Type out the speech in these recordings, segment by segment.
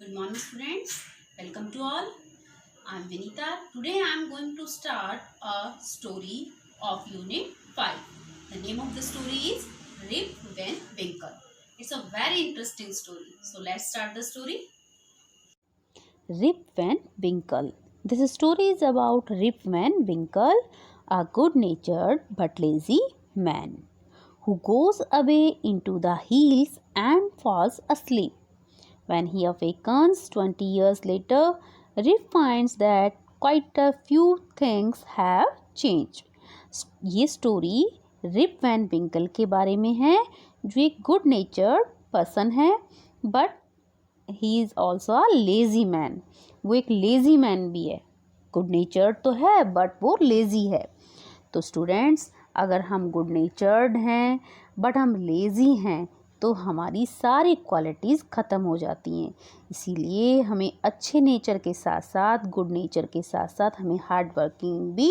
Good morning, students. Welcome to all. I am Vinita. Today I am going to start a story of Unit 5. The name of the story is Rip Van Winkle. It's a very interesting story. So let's start the story. Rip Van Winkle. This story is about Rip Van Winkle, a good natured but lazy man who goes away into the hills and falls asleep. When he awakens 20 years later, Rip finds that quite a few things have changed. ये story rib van विंकल के बारे में है जो एक good नेचर्ड person है but he is also a lazy man. वो एक लेज़ी मैन भी है. गुड नेचर्ड तो है बट वो लेज़ी है. तो स्टूडेंट्स, अगर हम गुड नेचर्ड हैं बट हम लेज़ी हैं तो हमारी सारी क्वालिटीज़ ख़त्म हो जाती हैं. इसीलिए हमें अच्छे नेचर के साथ साथ गुड नेचर के साथ साथ हमें हार्ड वर्किंग भी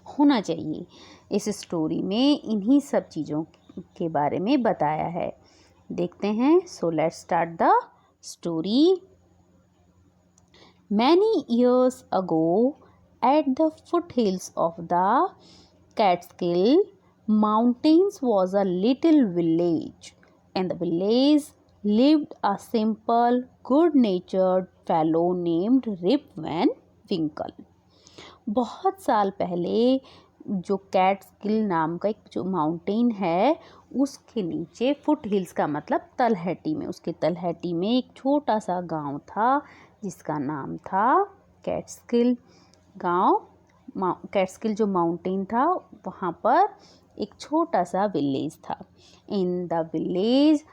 होना चाहिए. इस स्टोरी में इन्हीं सब चीज़ों के बारे में बताया है. देखते हैं. So let's start the story. Many years ago, at the foothills of the Catskill Mountains was a little village. In the village lived a simple, good-natured fellow named Rip Van Winkle. बहुत साल पहले जो Catskill नाम का एक जो mountain है उसके नीचे, फुट हिल्स का मतलब तलहटी में, उसके तलहटी में एक छोटा सा गांव था जिसका नाम था कैट्सकिल. कैट्सकिल जो माउंटेन था वहाँ पर एक छोटा सा विलेज था. इन द विलेज,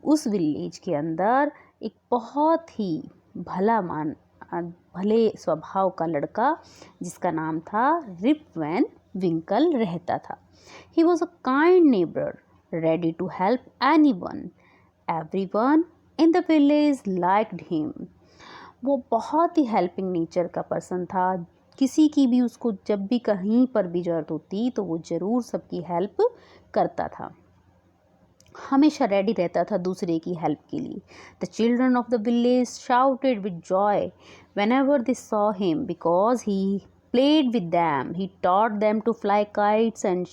उस विलेज के अंदर एक बहुत ही भले स्वभाव का लड़का जिसका नाम था रिप वैन विंकल रहता था. He was a kind neighbour, ready to help anyone. Everyone in the village liked him. वो बहुत ही हेल्पिंग नेचर का पर्सन था. किसी की भी उसको जब भी कहीं पर भी ज़रूरत होती तो वो ज़रूर सबकी हेल्प करता था. हमेशा रेडी रहता था दूसरे की हेल्प के लिए. The children of the village shouted with Joy whenever they saw him because he played with them. He taught them to fly kites and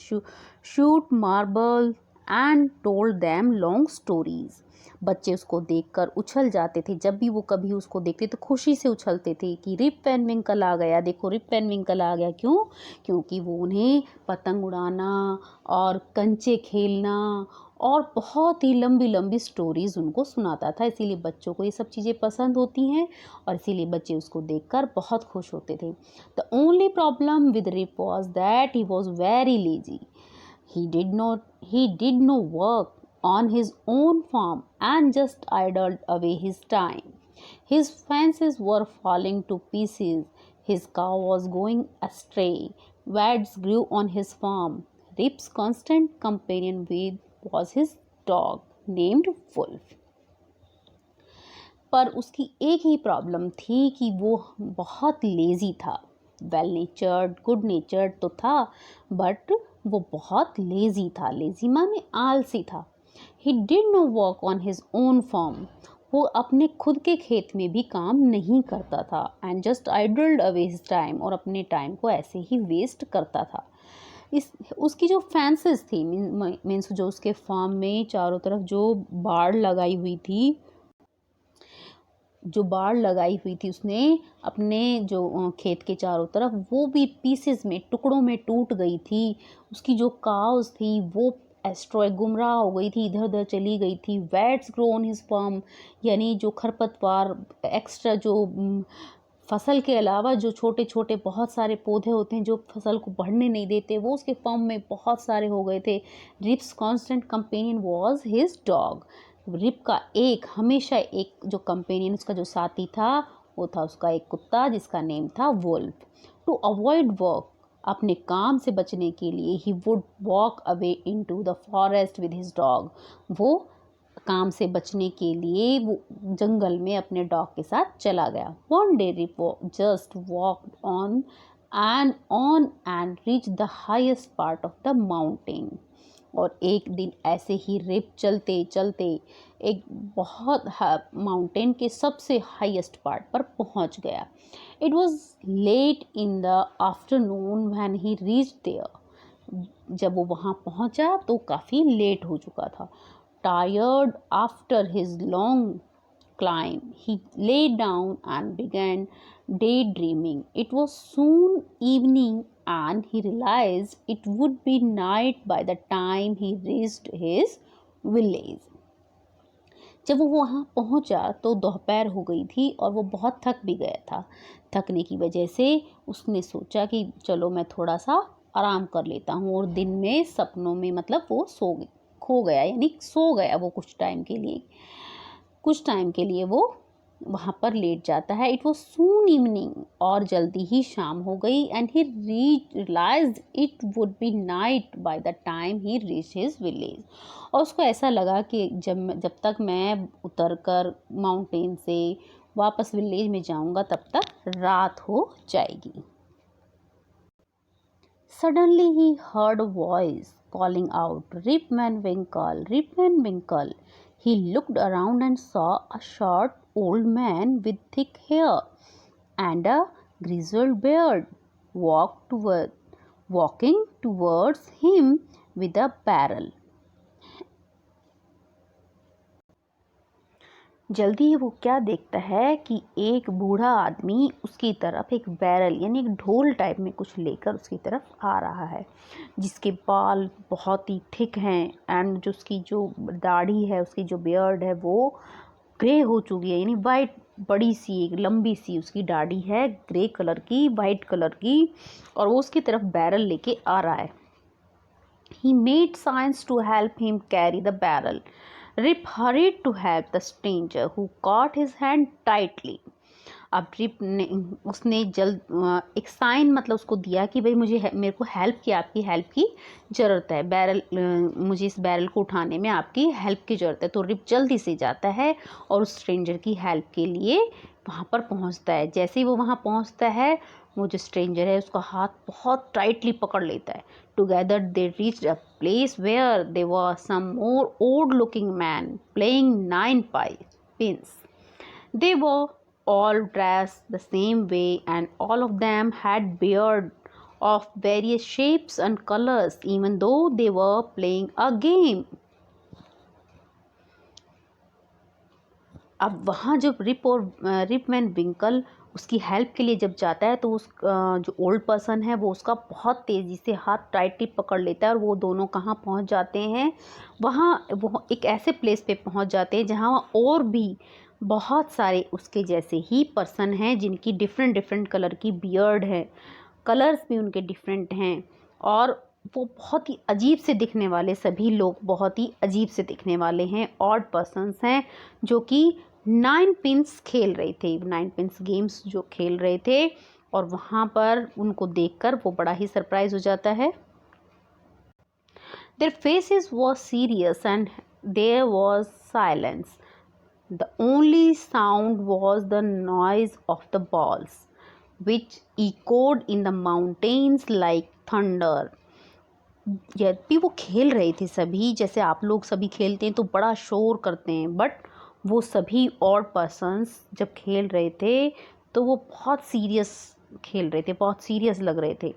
shoot marble and told them long stories. बच्चे उसको देखकर उछल जाते थे. जब भी वो कभी उसको देखते तो खुशी से उछलते थे कि रिप वैन विंकल आ गया, देखो रिप वैन विंकल आ गया. क्यों? क्योंकि वो उन्हें पतंग उड़ाना और कंचे खेलना और बहुत ही लंबी लंबी स्टोरीज़ उनको सुनाता था. इसीलिए बच्चों को ये सब चीज़ें पसंद होती हैं और इसीलिए बच्चे उसको देखकर बहुत खुश होते थे. The only problem with Rip was that he was very lazy. He did no work on his own farm and just idled away his time. His fences were falling to pieces. His cow was going astray. Weeds grew on his farm. Rip's constant companion was his dog named Wolf. पर उसकी एक ही problem थी कि वो बहुत lazy था. Well नेचर्ड, good नेचर्ड तो था बट वो बहुत लेज़ी था. लेज़ी माने आलसी था. He did no work on his own farm. वो अपने खुद के खेत में भी काम नहीं करता था. And just idled away his time, और अपने टाइम को ऐसे ही वेस्ट करता था. उसकी जो फेंसेस थी, मीन्स जो उसके फार्म में चारों तरफ जो बाड़ लगाई हुई थी उसने अपने जो खेत के चारों तरफ, वो भी पीसेस में, टुकड़ों में टूट गई थी. उसकी जो काउस थी वो एस्ट्रॉय, गुमराह हो गई थी, इधर उधर चली गई थी. Weeds grow on his farm, यानी जो खरपतवार, एक्स्ट्रा जो फसल के अलावा जो छोटे छोटे बहुत सारे पौधे होते हैं जो फसल को बढ़ने नहीं देते, वो उसके फार्म में बहुत सारे हो गए थे. Rip's constant companion was his dog. Rip का हमेशा एक जो कंपेनियन, उसका जो साथी था, वो था उसका एक कुत्ता जिसका नेम था वुल्फ. टू अवॉइड वर्क, अपने काम से बचने के लिए, he would walk away into the forest with his dog. वो काम से बचने के लिए वो जंगल में अपने डॉग के साथ चला गया. One day Rip just walked on and reach the highest part of the mountain. और एक दिन ऐसे ही रिप चलते चलते एक बहुत माउंटेन के सबसे हाईएस्ट पार्ट पर पहुंच गया। It was late in the afternoon when he reach there. जब वो वहाँ पहुँचा तो काफ़ी लेट हो चुका था। Tired after his long climb, he lay down and began daydreaming. It was soon evening and he realized it would be night by the time he reached his village. जब वो वहाँ पहुँचा तो दोपहर हो गई थी और वो बहुत थक भी गया था। थकने की वजह से उसने सोचा कि चलो मैं थोड़ा सा आराम कर लेता हूँ, और दिन में सपनों में मतलब वो खो गया, यानी सो गया वो कुछ टाइम के लिए वो वहाँ पर लेट जाता है। इट वॉज सून इवनिंग, और जल्दी ही शाम हो गई। And he realized it would be night by the time he reach his village. और उसको ऐसा लगा कि जब तक मैं उतर कर माउंटेन से वापस विलेज में जाऊँगा तब तक रात हो जाएगी। Suddenly he heard a voice calling out, "Rip Van Winkle, Rip Van Winkle." He looked around and saw a short old man with thick hair and a grizzled beard walking towards him with a barrel. जल्दी ही वो क्या देखता है कि एक बूढ़ा आदमी उसकी तरफ एक बैरल यानी एक ढोल टाइप में कुछ लेकर उसकी तरफ आ रहा है, जिसके बाल बहुत ही थिक हैं एंड जो उसकी जो दाढ़ी है, उसकी जो बियर्ड है वो ग्रे हो चुकी है, यानी वाइट, बड़ी सी एक लंबी सी उसकी दाढ़ी है ग्रे कलर की, वाइट कलर की, और वो उसकी तरफ बैरल लेके आ रहा है। He made signs to help him carry the barrel. Rip hurried to help the stranger who caught his hand tightly. अब रिप ने उसने एक साइन मतलब उसको दिया कि भाई मेरे को हेल्प की, आपकी हेल्प की ज़रूरत है, मुझे इस बैरल को उठाने में आपकी हेल्प की ज़रूरत है। तो रिप जल्दी से जाता है और उस स्ट्रेंजर की हेल्प के लिए वहाँ पर पहुँचता है। जैसे ही वो वहाँ पहुँचता है, वो जो स्ट्रेंजर है उसका हाथ बहुत टाइटली पकड़ लेता है। Together they reached a place where they were some more old looking man playing 9 pins. They were all dressed the same way, and all of them had beard of various shapes and colors, even though they were playing a game. अब वहाँ जब rib van विंकल उसकी help के लिए जब जाता है तो जो ओल्ड पर्सन है वो उसका बहुत तेज़ी से हाथ टाइटली पकड़ लेता है, और वो दोनों कहाँ पहुँच जाते हैं, वहाँ वो एक ऐसे प्लेस पे पहुँच जाते हैं जहाँ और भी बहुत सारे उसके जैसे ही पर्सन हैं जिनकी डिफरेंट कलर की बियर्ड है, कलर्स भी उनके डिफरेंट हैं, और वो बहुत ही अजीब से दिखने वाले, सभी लोग बहुत ही अजीब से दिखने वाले हैं, ऑड पर्सन्स हैं जो कि 9 पिंस खेल रहे थे, 9 पिंस गेम्स जो खेल रहे थे। और वहाँ पर उनको देखकर वो बड़ा ही सरप्राइज हो जाता है। Their faces were serious and there was silence. The only sound was the noise of the balls, which echoed in the mountains like thunder. यद्यपि वो खेल रहे थे सभी, जैसे आप लोग सभी खेलते हैं तो बड़ा शोर करते हैं, बट वो सभी ऑड पर्सन्स जब खेल रहे थे तो वो बहुत सीरियस खेल रहे थे, बहुत सीरियस लग रहे थे,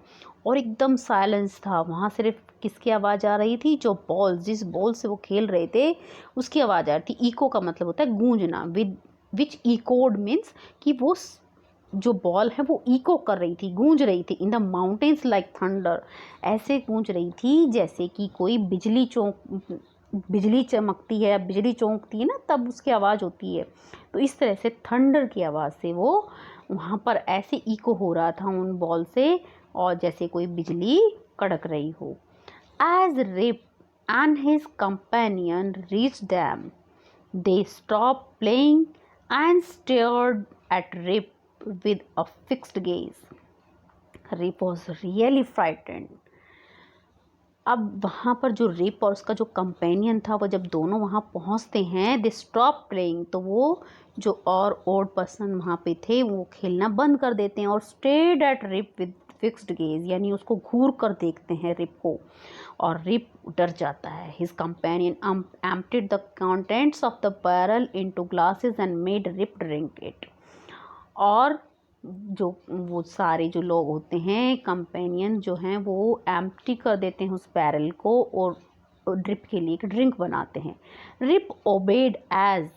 और एकदम साइलेंस था। वहाँ सिर्फ किसकी आवाज़ आ रही थी, जो जिस बॉल से वो खेल रहे थे उसकी आवाज़ आ रही थी। इको का मतलब होता है गूंजना, विच इकोड मीन्स कि वो जो बॉल है वो इको कर रही थी, गूंज रही थी। In the mountains like thunder, ऐसे गूंज रही थी जैसे कि कोई बिजली चमकती है, बिजली चौंकती है ना, तब उसकी आवाज़ होती है। तो इस तरह से थंडर की आवाज़ से वो वहाँ पर ऐसे इको हो रहा था उन बॉल से, और जैसे कोई बिजली कड़क रही हो। As Rip and his companion reach them, they stopped playing and stared at Rip with a fixed gaze. Rip was really frightened. अब वहाँ पर जो रिप और उसका जो कंपेनियन था, वो जब दोनों वहाँ पहुँचते हैं, दे स्टॉप प्लेइंग, तो वो जो और ओल्ड पर्सन वहाँ पे थे वो खेलना बंद कर देते हैं और stared at Rip with fixed gaze, यानी उसको घूर कर देखते हैं रिप को, और रिप डर जाता है। His companion emptied the contents of the barrel into glasses and made Rip drink it. और जो वो सारे जो लोग होते हैं कंपेनियन जो हैं वो एम्प्टी कर देते हैं उस बैरल को और रिप के लिए एक ड्रिंक बनाते हैं। Rip obeyed as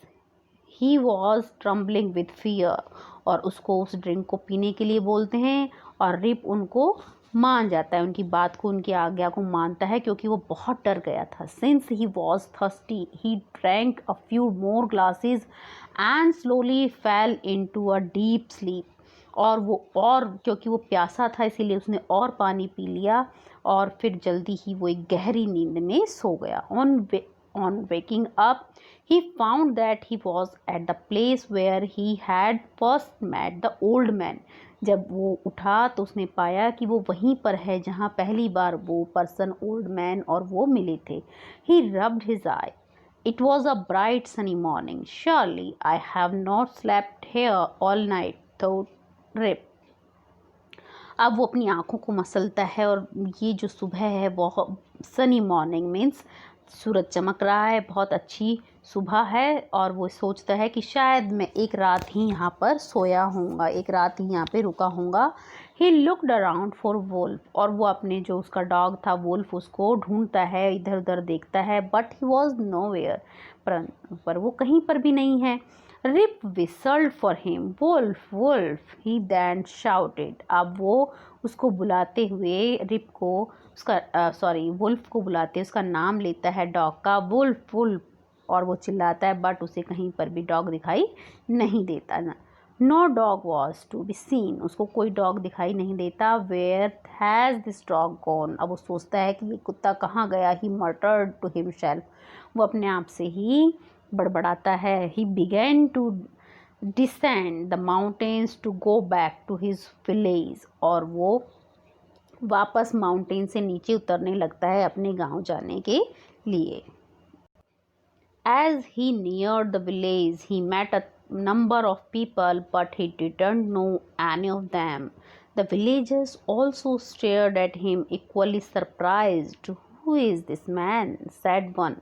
he was trembling with fear, और उसको उस ड्रिंक को पीने के लिए बोलते हैं और रिप उनको मान जाता है, उनकी बात को, उनकी आज्ञा को मानता है, क्योंकि वो बहुत डर गया था। Since he was thirsty he drank a few more glasses and slowly fail into a deep sleep, और क्योंकि वो प्यासा था इसीलिए उसने और पानी पी लिया और फिर जल्दी ही वो एक गहरी नींद में सो गया। On waking up he found that he was at the place where he had first met the old man। जब वो उठा तो उसने पाया कि वो वहीं पर है जहाँ पहली बार वो पर्सन ओल्ड मैन और वो मिले थे। he rubbed his eye, it was a bright sunny morning, surely I have not slept here all night, thought Rip। अब वो अपनी आँखों को मसलता है और ये जो सुबह है बहुत सनी मॉर्निंग मीन्स सूरज चमक रहा है, बहुत अच्छी सुबह है, और वो सोचता है कि शायद मैं एक रात ही यहाँ पर सोया होऊंगा, एक रात ही यहाँ पे रुका होऊंगा। He looked around for Wolf, और वो अपने जो उसका डॉग था वुल्फ उसको ढूंढता है, इधर उधर देखता है, बट ही वॉज नोवेयर, पर वो कहीं पर भी नहीं है। Rip whistled for him, Wolf Wolf, he then shouted. अब वो उसको बुलाते हुए रिप को वुल्फ को बुलाते उसका नाम लेता है डॉग का, वुल्फ वुल्फ, और वो चिल्लाता है, बट उसे कहीं पर भी डॉग दिखाई नहीं देता। No dog was to be seen, उसको कोई डॉग दिखाई नहीं देता। Where has this dog gone, अब वो सोचता है कि ये कुत्ता कहाँ गया। ही मटर्ड टू हिमसेल्फ, वो अपने आप से ही बड़बड़ाता है। He began to descend the mountains to go back to his village, और वो वापस माउंटेन से नीचे उतरने लगता है अपने गांव जाने के लिए। As he neared the village, he met a number of people, but he didn't know any of them. The villagers also stared at him, equally surprised. Who is this man? Said one.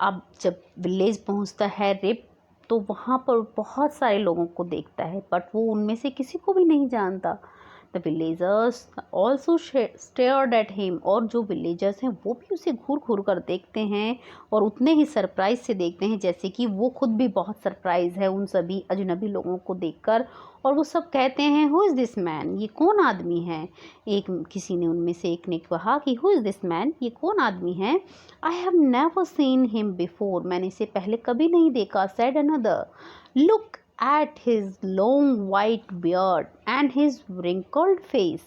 अब जब village पहुंचता है rib, तो वहाँ पर बहुत सारे लोगों को देखता है, बट वो उनमें से किसी को भी नहीं जानता। The villagers also stared at him, और जो विलेजर्स हैं वो भी उसे घूर घूर कर देखते हैं और उतने ही सरप्राइज से देखते हैं जैसे कि वो खुद भी बहुत सरप्राइज है उन सभी अजनबी लोगों को देखकर। और वो सब कहते हैं हु इज़ दिस मैन, ये कौन आदमी है। किसी ने उनमें से एक ने कहा कि हु इज़ दिस मैन, ये कौन आदमी है। I have never seen him before, मैंने इसे पहले कभी नहीं देखा। Said another, look at his long white beard and his wrinkled face,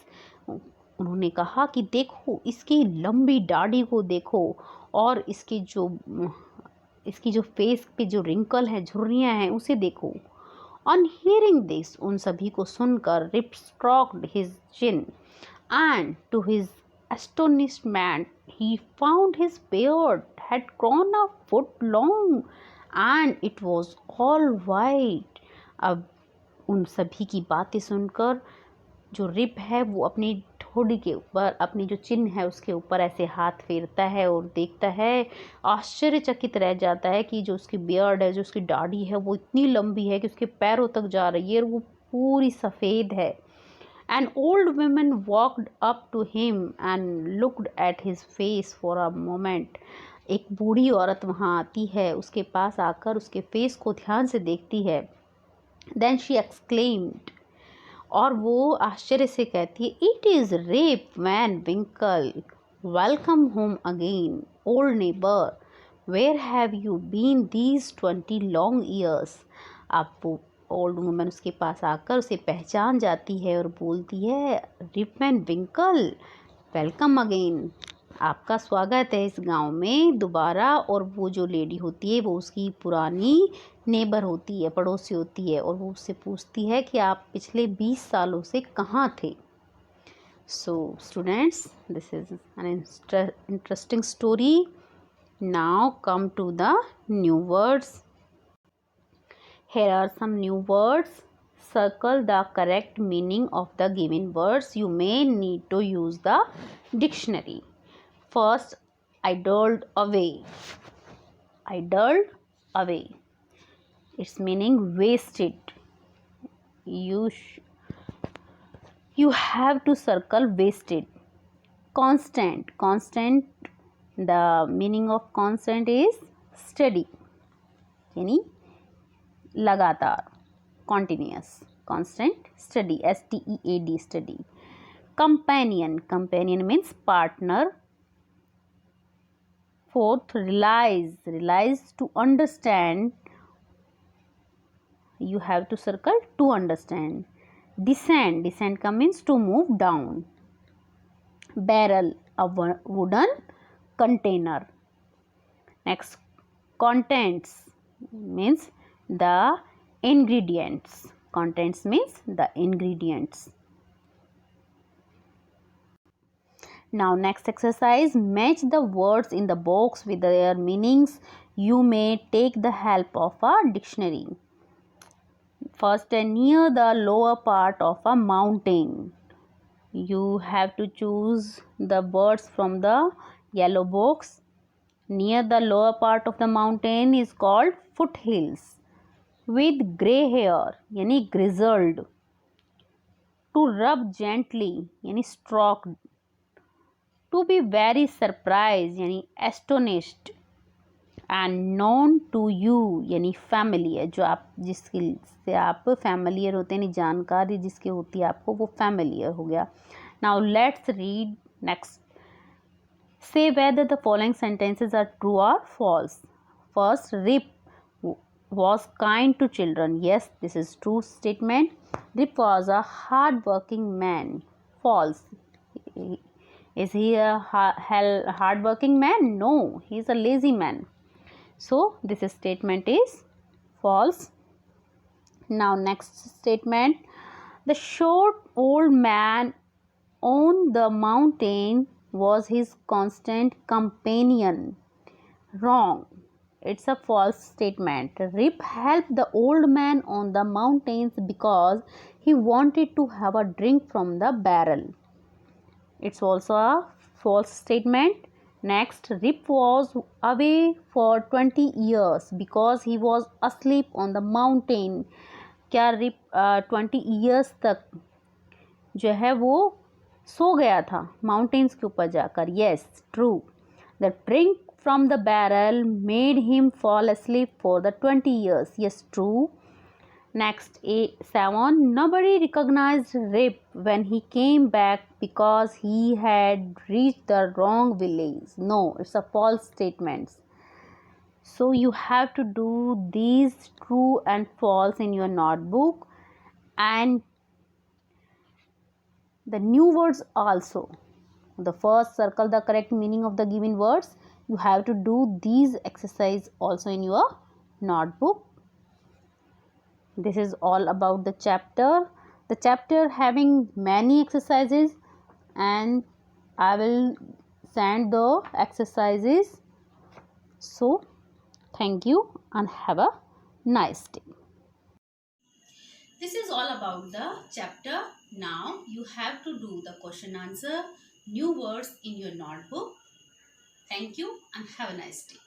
उन्होंने कहा कि देखो इसकी लंबी दाढ़ी को देखो और इसकी जो फेस पे जो रिंकल है, झुर्रियाँ हैं, उसे देखो। ऑन हियरिंग दिस, उन सभी को सुनकर Rip stroked his chin and to his astonishment he found his beard had grown a foot long and it was all white। अब उन सभी की बातें सुनकर जो रिप है वो अपनी ठोड़ी के ऊपर, अपनी जो चिन्ह है उसके ऊपर ऐसे हाथ फेरता है और देखता है, आश्चर्यचकित रह जाता है कि जो उसकी बियर्ड है, जो उसकी दाढ़ी है, वो इतनी लंबी है कि उसके पैरों तक जा रही है और वो पूरी सफ़ेद है। An old woman walked up to him and looked at his face for a moment। एक बूढ़ी औरत वहाँ आती है, उसके पास आकर उसके फेस को ध्यान से देखती है। Then she exclaimed, और वो आश्चर्य से कहती है, It is Rip Van Winkle, welcome home again, old neighbor, where have you been these 20 long years। अब वो ओल्ड वुमन उसके पास आकर उसे पहचान जाती है और बोलती है, रिप वैन विंकल, वेलकम अगेन, आपका स्वागत है इस गांव में दोबारा। और वो जो लेडी होती है वो उसकी पुरानी नेबर होती है, पड़ोसी होती है, और वो उससे पूछती है कि आप पिछले 20 सालों से कहाँ थे। So students, this is an interesting story. Now come to the new words. Here are some new words. Circle the correct meaning of the given words. You may need to use the dictionary. First, idled away. Idled away, its meaning wasted. You have to circle wasted. Constant, the meaning of constant is steady, यानी लगातार, continuous. Constant, steady, stead, steady. Companion means partner. Fourth, realize, to understand. You have to circle to understand. Descend means to move down. Barrel, a wooden container. Next, contents means the ingredients. Contents means the ingredients. Now next exercise, match the words in the box with their meanings. You may take the help of a dictionary. First, near the lower part of a mountain. You have to choose the words from the yellow box. Near the lower part of the mountain is called foothills. With grey hair, यानी grizzled. To rub gently, यानी stroked. To be very surprised, यानी astonished. And known to you, यानी familiar, जो आप जिससे आप familiar होते हैं, जानकारी जिसकी होती है आपको, वो familiar हो गया. Now let's read next. Say whether the following sentences are true or false. First, Rip was kind to children. Yes, this is true statement. Rip was a hard-working man. False. Is he a hard-working man? No, he is a lazy man. So this statement is false. Now next statement. The short old man on the mountain was his constant companion. Wrong. It's a false statement. Rip helped the old man on the mountains because he wanted to have a drink from the barrel. It's also a false statement. Next, Rip was away for 20 years because he was asleep on the mountain. क्या Rip 20 years तक जो है वो सो गया था mountains के ऊपर जाकर? Yes, true. The drink from the barrel made him fall asleep for the 20 years. Yes, true. Next, A7. Nobody recognized Rip when he came back because he had reached the wrong village. No, it's a false statement. So you have to do these true and false in your notebook, and the new words also. The first, circle the correct meaning of the given words. You have to do these exercise also in your notebook. This is all about the chapter. The chapter having many exercises, and I will send the exercises. So thank you and have a nice day. This is all about the chapter. Now you have to do the question answer, new words in your notebook. Thank you and have a nice day.